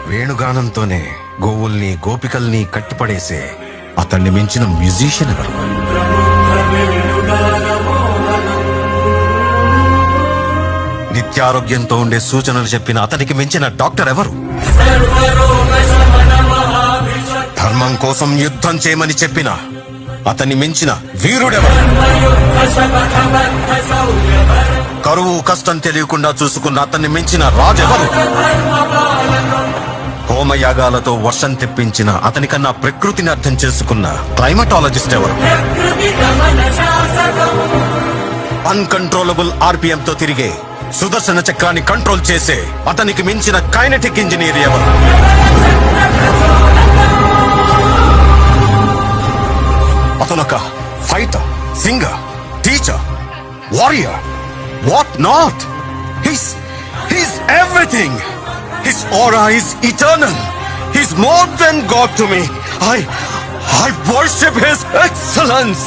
వేణుగానంతోనే గోవుల్ని గోపికల్ని కట్టిపడేసే అతన్ని మించిన మ్యూజిషియన్ ఎవరు? నిత్యారోగ్యంతో ఉండే సూచనలు చెప్పిన అతనికి మించిన డాక్టర్ ఎవరు? ధర్మం కోసం యుద్ధం చేయమని చెప్పిన అతన్ని మించిన వీరుడెవరు? కరువు కష్టం తెలియకుండా చూసుకున్న అతన్ని మించిన రాజెవరు? హోమయాగాలతో వర్షం తెప్పించిన అతనికన్నా ప్రకృతిని అర్థం చేసుకున్న క్లైమటాలజిస్ట్ ఎవరు? అన్కంట్రోలబుల్ ఆర్పిఎం తో తిరిగే సుదర్శన చక్రాన్ని కంట్రోల్ చేసే అతనికి మించిన కైనెటిక్ ఇంజనీర్ ఎవరు? అతనొక fighter, singer, teacher, warrior, what not. He's everything. His aura is eternal. He's more than God to me. I worship His excellence.